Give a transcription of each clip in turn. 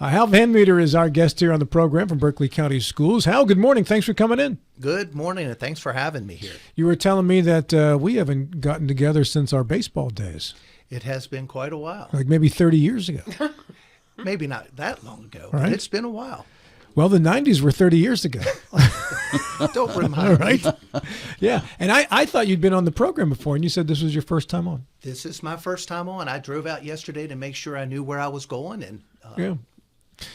Hal Van Meter is our guest here on the program from Berkeley County Schools. Hal, good morning. Thanks for coming in. Good morning, and thanks for having me here. You were telling me that we haven't gotten together since our baseball days. It has been quite a while. Like maybe 30 years ago. Maybe not that long ago, right. But it's been a while. Well, the 90s were 30 years ago. Don't remind me. Yeah, and I thought you'd been on the program before, and you said this was your first time on. This is my first time on. I drove out yesterday to make sure I knew where I was going. And yeah.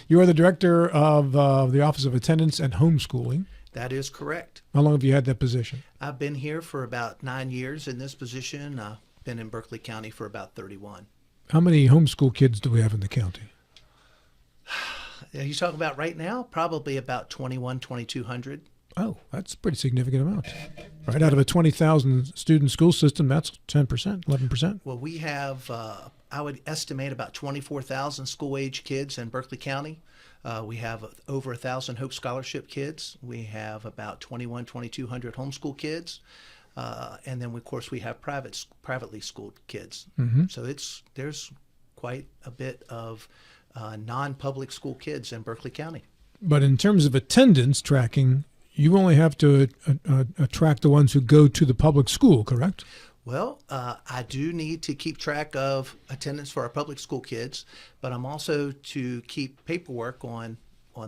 You are the director of the Office of Attendance and Homeschooling. That is correct. How long have you had that position? I've been here for about 9 years in this position. I've been in Berkeley County for about 31. How many homeschool kids do we have in the county? Are you talking about right now? Probably about 2,200. Oh, that's a pretty significant amount. Right out of a 20,000 student school system, that's 10%, 11%. Well, we have, I would estimate about 24,000 school-age kids in Berkeley County. We have over 1,000 Hope Scholarship kids. We have about 2,200 homeschool kids. And then, of course, we have privately schooled kids. Mm-hmm. So there's quite a bit of non-public school kids in Berkeley County. But in terms of attendance tracking, you only have to track the ones who go to the public school, correct? Well, I do need to keep track of attendance for our public school kids, but I'm also to keep paperwork on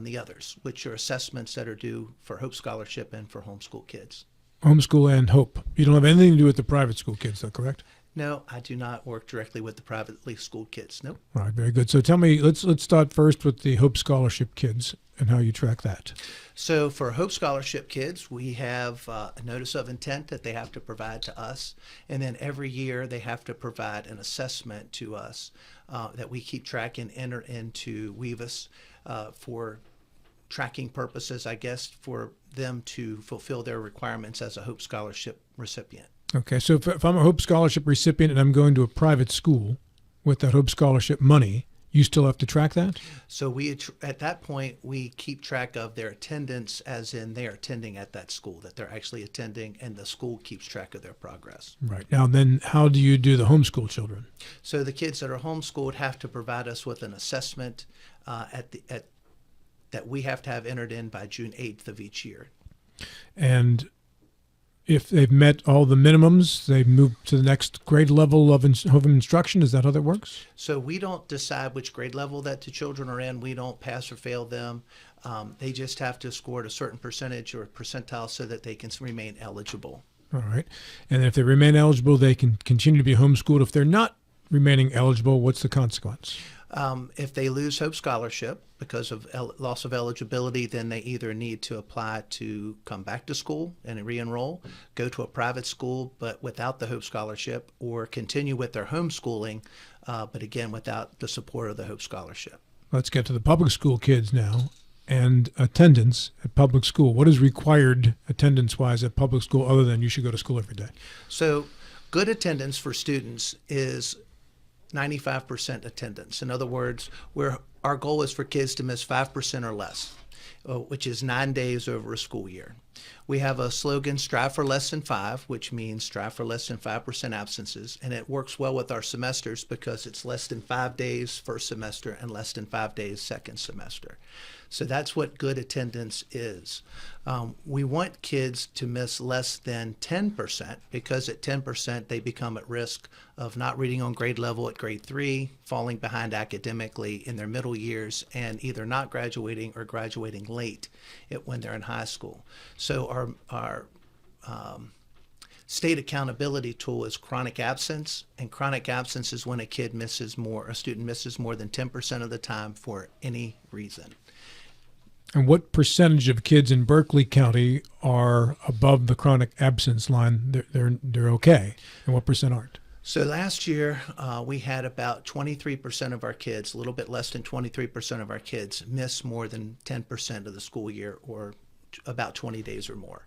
the others, which are assessments that are due for Hope Scholarship and for homeschool kids. Homeschool and Hope. You don't have anything to do with the private school kids, though, correct? No, I do not work directly with the privately schooled kids. Nope. All right, very good. So tell me, let's start first with the Hope Scholarship kids and how you track that. So for Hope Scholarship kids, we have a notice of intent that they have to provide to us. And then every year they have to provide an assessment to us that we keep track and enter into Weavis for tracking purposes, I guess, for them to fulfill their requirements as a Hope Scholarship recipient. Okay, so if I'm a Hope Scholarship recipient and I'm going to a private school with that Hope Scholarship money, you still have to track that? So at that point, we keep track of their attendance as in they are attending at that school, that they're actually attending, and the school keeps track of their progress. Right. Now then, how do you do the homeschool children? So the kids that are homeschooled have to provide us with an assessment that we have to have entered in by June 8th of each year. And if they've met all the minimums, they move to the next grade level of instruction. Is that how that works? So we don't decide which grade level that the children are in. We don't pass or fail them. They just have to score at a certain percentage or percentile so that they can remain eligible. All right. And if they remain eligible, they can continue to be homeschooled. If they're not remaining eligible, what's the consequence? If they lose Hope Scholarship because of loss of eligibility, then they either need to apply to come back to school and re-enroll, go to a private school but without the Hope Scholarship, or continue with their homeschooling, but again without the support of the Hope Scholarship. Let's get to the public school kids now and attendance at public school. What is required attendance-wise at public school other than you should go to school every day? So good attendance for students is 95% attendance. In other words, our goal is for kids to miss 5% or less, which is 9 days over a school year. We have a slogan, strive for less than 5, which means strive for less than 5% absences. And it works well with our semesters because it's less than 5 days first semester and less than 5 days second semester. So that's what good attendance is. We want kids to miss less than 10% because at 10% they become at risk of not reading on grade level at grade 3, falling behind academically in their middle years, and either not graduating or graduating late when they're in high school. So our state accountability tool is chronic absence, and chronic absence is when a student misses more than 10% of the time for any reason. And what percentage of kids in Berkeley County are above the chronic absence line? They're okay, and what percent aren't? So last year, we had about 23% of our kids, a little bit less than 23% of our kids, miss more than 10% of the school year, or about 20 days or more,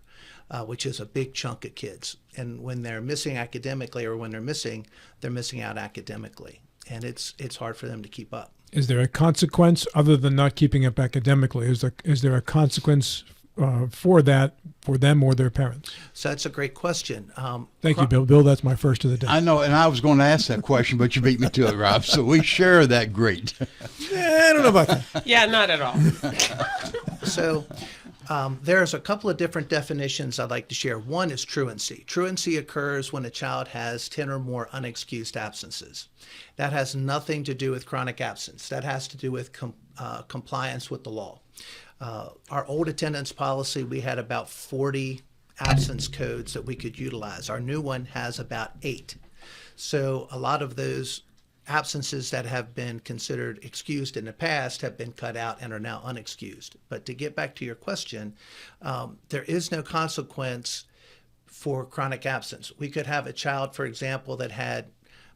which is a big chunk of kids. And when they're missing academically, or when they're missing out academically, and it's hard for them to keep up. Is there a consequence other than not keeping up academically? Is there a consequence for that for them or their parents? So that's a great question. Thank you, Bill. Bill, that's my first of the day. I know, and I was going to ask that question, but you beat me to it, Rob. So we share that great. I don't know about that. Yeah, not at all. So there's a couple of different definitions I'd like to share. One is truancy. Truancy occurs when a child has 10 or more unexcused absences. That has nothing to do with chronic absence. That has to do with compliance with the law. Our old attendance policy, we had about 40 absence codes that we could utilize. Our new one has about 8. So a lot of those absences that have been considered excused in the past have been cut out and are now unexcused. But to get back to your question, there is no consequence for chronic absence. We could have a child, for example, that had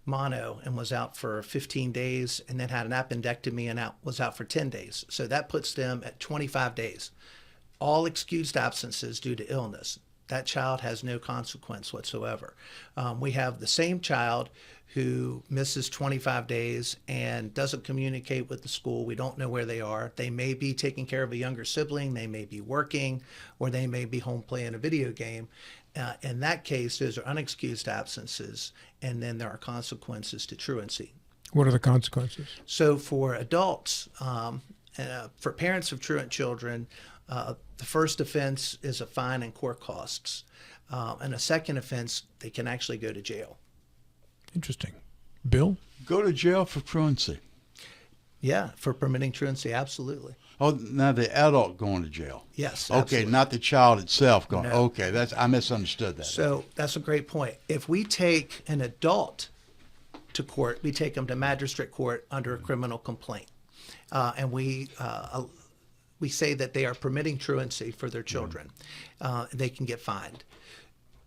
mono and was out for 15 days and then had an appendectomy and was out for 10 days. So that puts them at 25 days. All excused absences due to illness. That child has no consequence whatsoever. We have the same child who misses 25 days and doesn't communicate with the school. We don't know where they are. They may be taking care of a younger sibling, they may be working, or they may be home playing a video game. In that case, those are unexcused absences, and then there are consequences to truancy. What are the consequences? So for adults, for parents of truant children, the first offense is a fine and court costs. And a second offense, they can actually go to jail. Interesting. Bill? Go to jail for truancy. Yeah, for permitting truancy, absolutely. Oh, now the adult going to jail. Yes, Okay, absolutely. not the child itself going. No. Okay, I misunderstood that. So that's a great point. If we take an adult to court, we take them to magistrate court under a criminal complaint, and we say that they are permitting truancy for their children. They can get fined.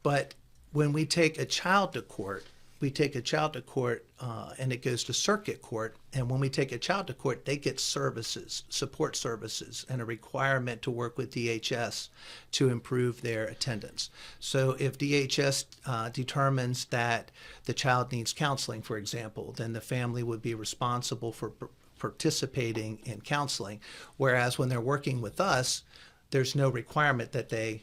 But when we take a child to court, and it goes to circuit court. And when we take a child to court, they get services, support services, and a requirement to work with DHS to improve their attendance. So if DHS determines that the child needs counseling, for example, then the family would be responsible for participating in counseling. Whereas when they're working with us, there's no requirement that they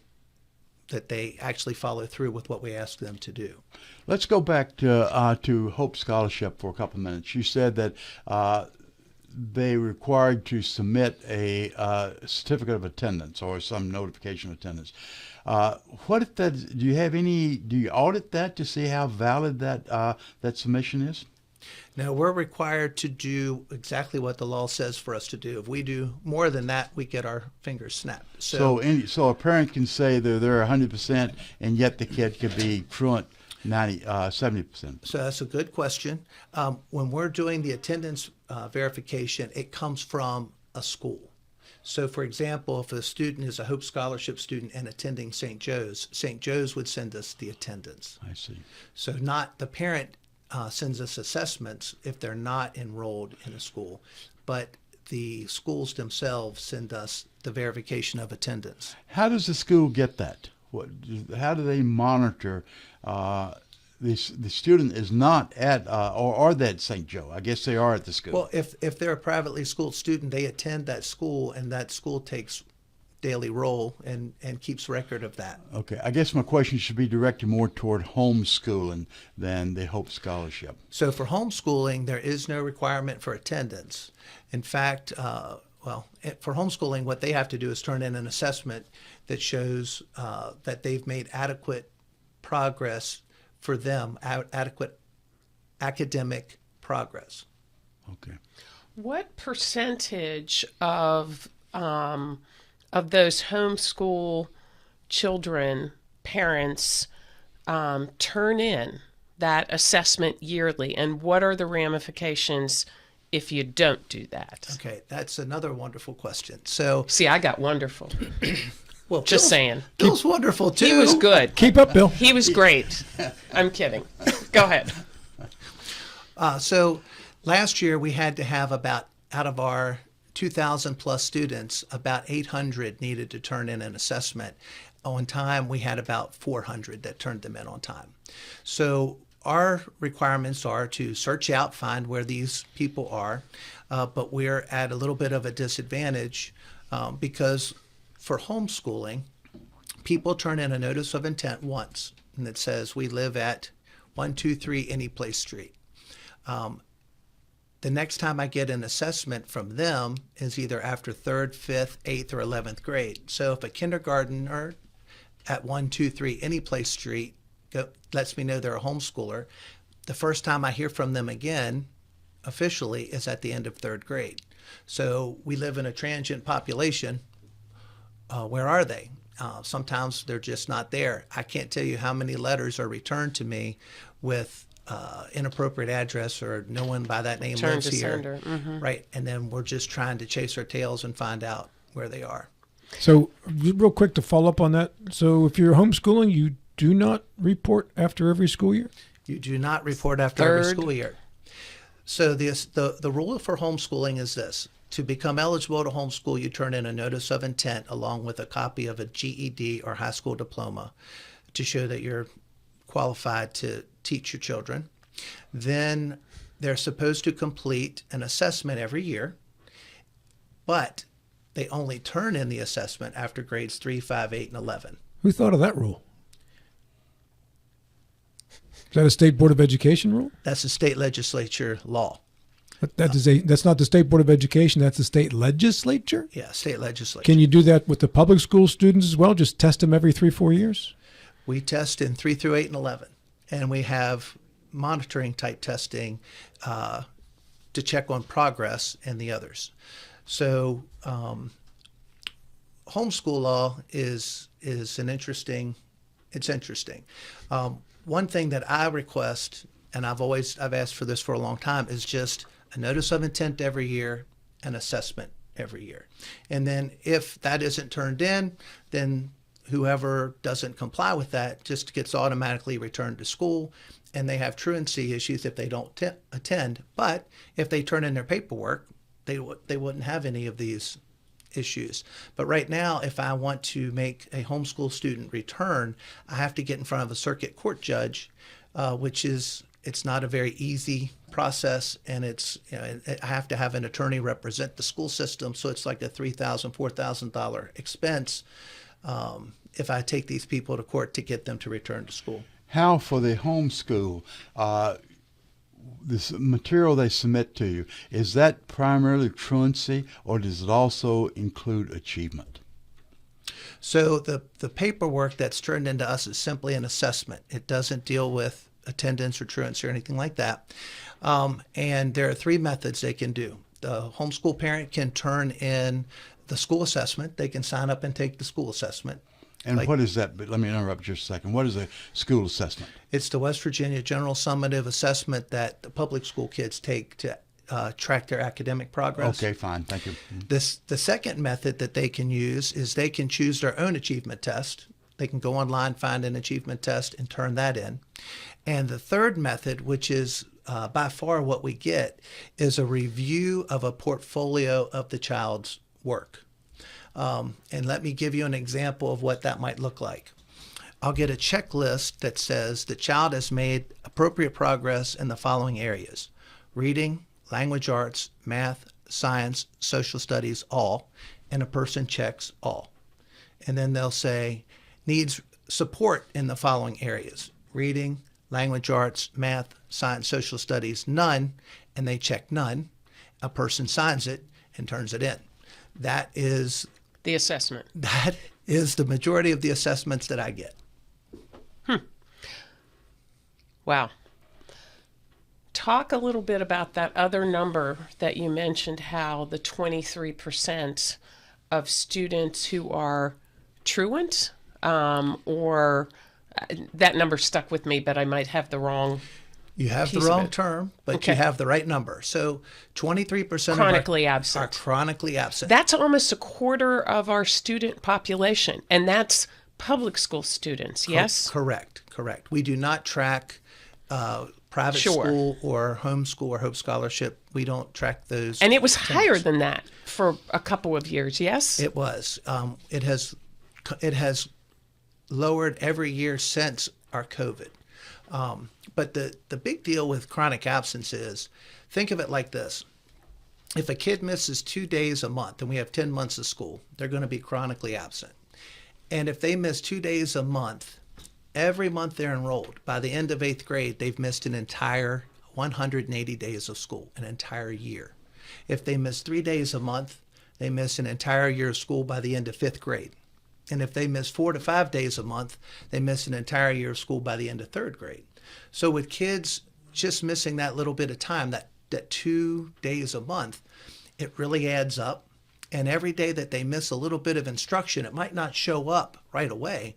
actually follow through with what we ask them to do. Let's go back to Hope Scholarship for a couple of minutes. You said that they required to submit a certificate of attendance or some notification of attendance. What if that? Do you audit that to see how valid that submission is? Now, we're required to do exactly what the law says for us to do. If we do more than that, we get our fingers snapped. So a parent can say they're 100%, and yet the kid could be truant 70%. So that's a good question. When we're doing the attendance verification, it comes from a school. So, for example, if a student is a Hope Scholarship student and attending St. Joe's would send us the attendance. I see. So not the parent sends us assessments if they're not enrolled in a school, but the schools themselves send us the verification of attendance. How does the school get that? How do they monitor the student is not at, or are they at St. Joe? I guess they are at the school. Well, if they're a privately schooled student, they attend that school, and that school takes daily roll and keeps record of that. Okay, I guess my question should be directed more toward homeschooling than the Hope Scholarship. So for homeschooling, there is no requirement for attendance. In fact, for homeschooling, what they have to do is turn in an assessment that shows that they've made adequate progress for them, adequate academic progress. Okay. What percentage of those homeschool children, parents, turn in that assessment yearly, and what are the ramifications if you don't do that? Okay, that's another wonderful question. So, See, I got wonderful. well, Just saying. Bill's wonderful too. He was good. Keep up, Bill. He was great. I'm kidding. Go ahead. So last year we had to have about, out of our 2,000 plus students, about 800 needed to turn in an assessment. On time, we had about 400 that turned them in on time. So our requirements are to search out, find where these people are, but we're at a little bit of a disadvantage because for homeschooling, people turn in a notice of intent once, and it says we live at 123 Any Place Street. The next time I get an assessment from them is either after 3rd, 5th, 8th, or 11th grade. So if a kindergartner at 123 Any Place Street lets me know they're a homeschooler, the first time I hear from them again officially is at the end of 3rd grade. So we live in a transient population. Where are they? Sometimes they're just not there. I can't tell you how many letters are returned to me with inappropriate address or no one by that name lives here. Right. And then we're just trying to chase our tails and find out where they are. So real quick to follow up on that. So if you're homeschooling, you do not report after every school year? You do not report after every school year. So the rule for homeschooling is this. To become eligible to homeschool, you turn in a notice of intent along with a copy of a GED or high school diploma to show that you're qualified to teach your children. Then they're supposed to complete an assessment every year, but they only turn in the assessment after grades 3, 5, 8, and 11. Who thought of that rule? Is that a state board of education rule? That's a state legislature law. That's not the state board of education. That's the state legislature. Yeah, state legislature. Can you do that with the public school students as well? Just test them every 3-4 years? We test in 3 through 8 and 11, and we have monitoring type testing to check on progress in the others. So homeschool law is an interesting. It's interesting. One thing that I request, and I've asked for this for a long time, is just a notice of intent every year, an assessment every year. And then if that isn't turned in, then whoever doesn't comply with that just gets automatically returned to school, and they have truancy issues if they don't attend. But if they turn in their paperwork, they wouldn't have any of these issues. But right now, if I want to make a homeschool student return, I have to get in front of a circuit court judge, it's not a very easy process, and I have to have an attorney represent the school system, so it's like a $3,000, $4,000 expense if I take these people to court to get them to return to school. How for the homeschool, this material they submit to you, is that primarily truancy, or does it also include achievement? So the paperwork that's turned into us is simply an assessment. It doesn't deal with attendance or truancy or anything like that. And there are 3 methods they can do. The homeschool parent can turn in the school assessment. They can sign up and take the school assessment. And what is that? But let me interrupt just a second. What is a school assessment? It's the West Virginia General Summative Assessment that the public school kids take to track their academic progress. Okay, fine. Thank you. The second method that they can use is they can choose their own achievement test. They can go online, find an achievement test, and turn that in. And the third method, which is by far what we get, is a review of a portfolio of the child's work. And let me give you an example of what that might look like. I'll get a checklist that says the child has made appropriate progress in the following areas: reading, language arts, math, science, social studies, all, and a person checks all. And then they'll say, needs support in the following areas: reading, language arts, math, science, social studies, none, and they check none. A person signs it and turns it in. That is the assessment. That is the majority of the assessments that I get. Wow. Talk a little bit about that other number that you mentioned, how the 23% of students who are truant, or that number stuck with me, but I might have the wrong. You have the wrong term, but you have the right number. So 23% chronically absent. Are chronically absent. That's almost a quarter of our student population, and that's public school students, yes? Correct. We do not track private school or homeschool or Hope Scholarship. We don't track those. And it was higher than that for a couple of years, yes? It was. It has lowered every year since our COVID. But the big deal with chronic absence is, think of it like this. if a kid misses 2 days a month, and we have 10 months of school, they're going to be chronically absent. And if they miss 2 days a month, every month they're enrolled, by the end of 8th grade, they've missed an entire 180 days of school, an entire year. If they miss 3 days a month, they miss an entire year of school by the end of 5th grade. And if they miss 4 to 5 days a month, they miss an entire year of school by the end of 3rd grade. So with kids just missing that little bit of time, that 2 days a month, it really adds up. And every day that they miss a little bit of instruction, it might not show up right away,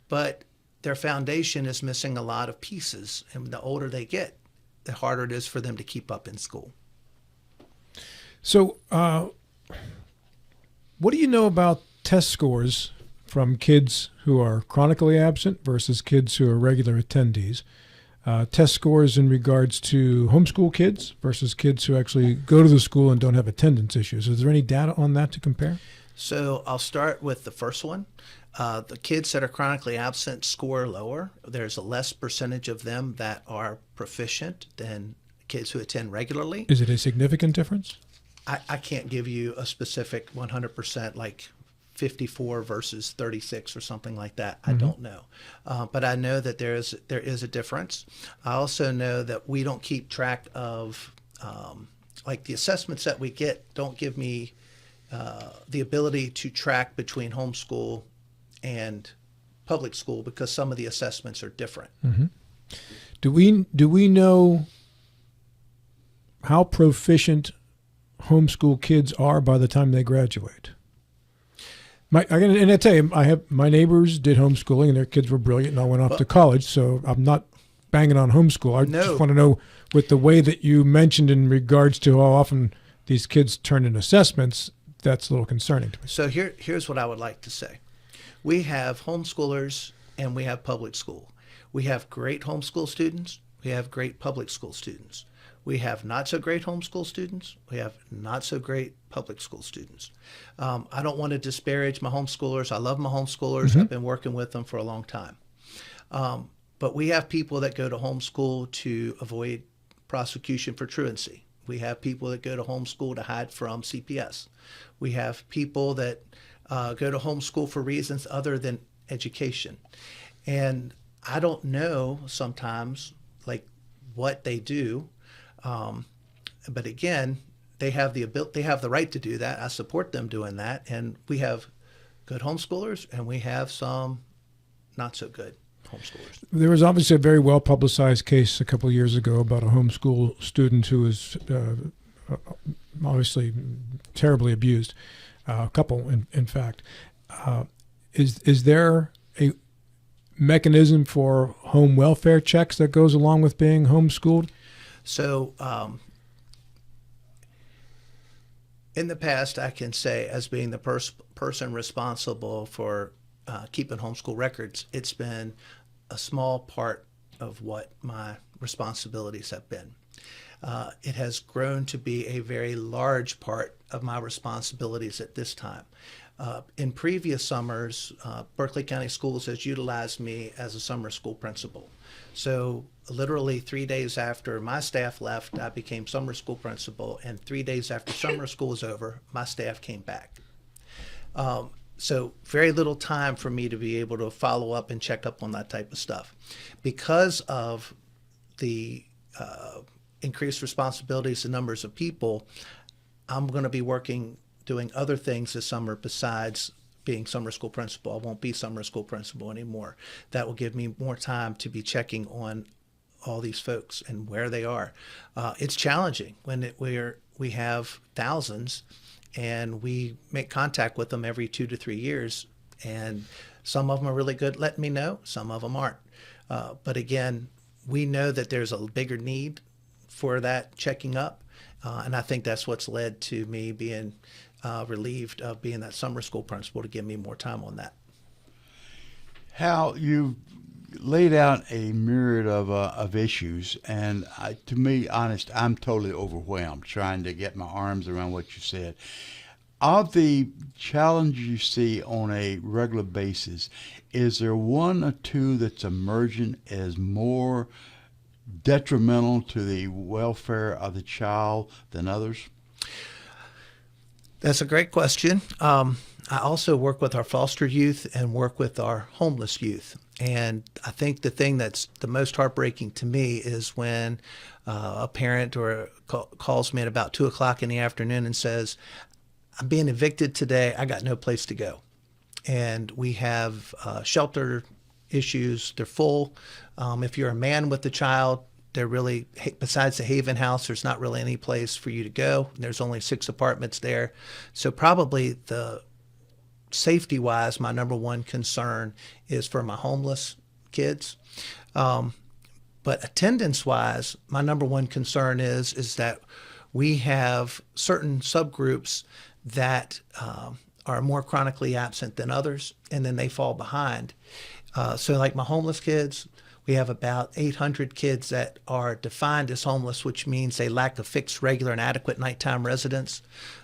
but their foundation is missing a lot of pieces. And the older they get, the harder it is for them to keep up in school. So, what do you know about test scores from kids who are chronically absent versus kids who are regular attendees? Test scores in regards to homeschool kids versus kids who actually go to the school and don't have attendance issues. Is there any data on that to compare? So I'll start with the first one. The kids that are chronically absent score lower. There's a less percentage of them that are proficient than kids who attend regularly. Is it a significant difference? I can't give you a specific 100%, like 54 versus 36 or something like that. I don't know. But I know that there is a difference. I also know that we don't keep track of, like the assessments that we get don't give me the ability to track between homeschool and public school because some of the assessments are different. Mm-hmm. Do we know how proficient homeschool kids are by the time they graduate? And I tell you, my neighbors did homeschooling, and their kids were brilliant, and all went off to college. So I'm not banging on homeschool. I just want to know, with the way that you mentioned in regards to how often these kids turn in assessments, that's a little concerning to me. So here's what I would like to say. We have homeschoolers and we have public school. We have great homeschool students. We have great public school students. We have not so great homeschool students. We have not so great public school students. I don't want to disparage my homeschoolers. I love my homeschoolers. Mm-hmm. I've been working with them for a long time. But we have people that go to homeschool to avoid prosecution for truancy. We have people that go to homeschool to hide from CPS. We have people that go to homeschool for reasons other than education. And I don't know sometimes like what they do. But again, they have the right to do that. I support them doing that. And we have good homeschoolers and we have some not so good homeschoolers. There was obviously a very well publicized case a couple of years ago about a homeschool student who was obviously terribly abused. A couple, in fact. Is there a mechanism for home welfare checks that goes along with being homeschooled? So in the past, I can say, as being the person responsible for keeping homeschool records, it's been a small part of what my responsibilities have been. It has grown to be a very large part of my responsibilities at this time. In previous summers, Berkeley County Schools has utilized me as a summer school principal. So literally 3 days after my staff left, I became summer school principal, and 3 days after summer school was over, my staff came back. So very little time for me to be able to follow up and check up on that type of stuff. Because of the increased responsibilities and numbers of people, I'm going to be doing other things this summer besides being summer school principal. I won't be summer school principal anymore. That will give me more time to be checking on all these folks and where they are. It's challenging when we have thousands and we make contact with them every 2 to 3 years, and some of them are really good at letting me know, some of them aren't. But again, we know that there's a bigger need for that checking up, and I think that's what's led to me being relieved of being that summer school principal to give me more time on that. Hal, you laid out a myriad of issues, and to be honest, I'm totally overwhelmed trying to get my arms around what you said. Of the challenges you see on a regular basis, is there one or two that's emerging as more detrimental to the welfare of the child than others? That's a great question. I also work with our foster youth and work with our homeless youth. And I think the thing that's the most heartbreaking to me is when a parent calls me at about 2 o'clock in the afternoon and says, I'm being evicted today. I got no place to go. And we have shelter issues. They're full. If you're a man with a child, they're really, besides the Haven House, there's not really any place for you to go. There's only 6 apartments there. So probably the safety-wise, my number one concern is for my homeless kids. But attendance-wise, my number one concern is that we have certain subgroups that are more chronically absent than others, and then they fall behind. So like my homeless kids, we have about 800 kids that are defined as homeless, which means they lack a fixed, regular, and adequate nighttime residence.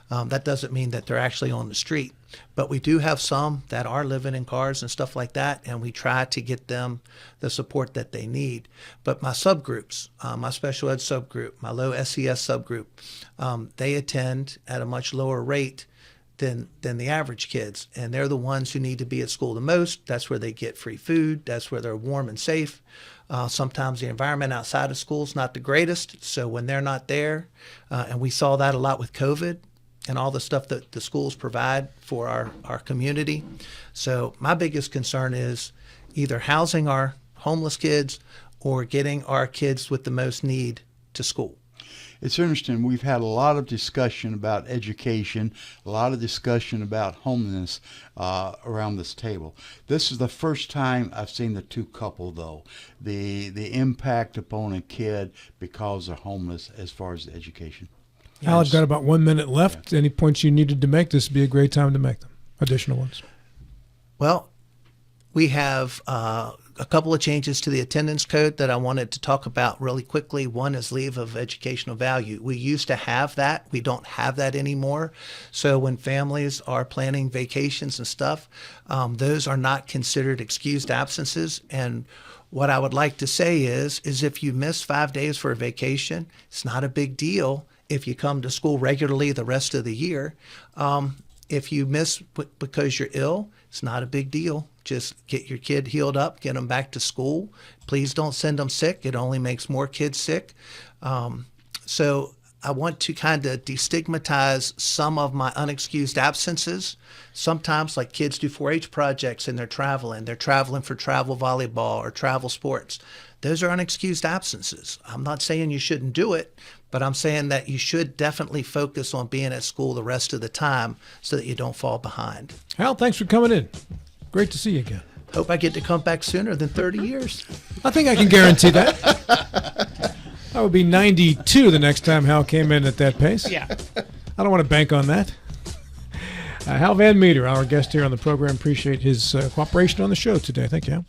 That doesn't mean that they're actually on the street. But we do have some that are living in cars and stuff like that, and we try to get them the support that they need. But my subgroups, my special ed subgroup, my low SES subgroup, they attend at a much lower rate than the average kids. And they're the ones who need to be at school the most. That's where they get free food. That's where they're warm and safe. Sometimes the environment outside of school is not the greatest. So when they're not there, and we saw that a lot with COVID and all the stuff that the schools provide for our community. So my biggest concern is either housing our homeless kids or getting our kids with the most need to school. It's interesting. We've had a lot of discussion about education, a lot of discussion about homelessness around this table. This is the first time I've seen the two couple, though. The impact upon a kid because they're homeless as far as education. Al, I've got about 1 minute left. Yeah. Any points you needed to make? This would be a great time to make them. Additional ones. Well, we have a couple of changes to the attendance code that I wanted to talk about really quickly. One is leave of educational value. We used to have that. We don't have that anymore. So when families are planning vacations and stuff, those are not considered excused absences. And what I would like to say is if you miss 5 days for a vacation, it's not a big deal if you come to school regularly the rest of the year. If you miss because you're ill, it's not a big deal. Just get your kid healed up, get them back to school. Please don't send them sick. It only makes more kids sick. So I want to kind of destigmatize some of my unexcused absences. Sometimes, like kids do 4-H projects and they're traveling. They're traveling for travel volleyball or travel sports. Those are unexcused absences. I'm not saying you shouldn't do it, but I'm saying that you should definitely focus on being at school the rest of the time so that you don't fall behind. Hal, thanks for coming in. Great to see you again. Hope I get to come back sooner than 30 years. I think I can guarantee that. I would be 92 the next time Hal came in at that pace. Yeah. I don't want to bank on that. Hal Van Meter, our guest here on the program, appreciate his cooperation on the show today. Thank you, Hal.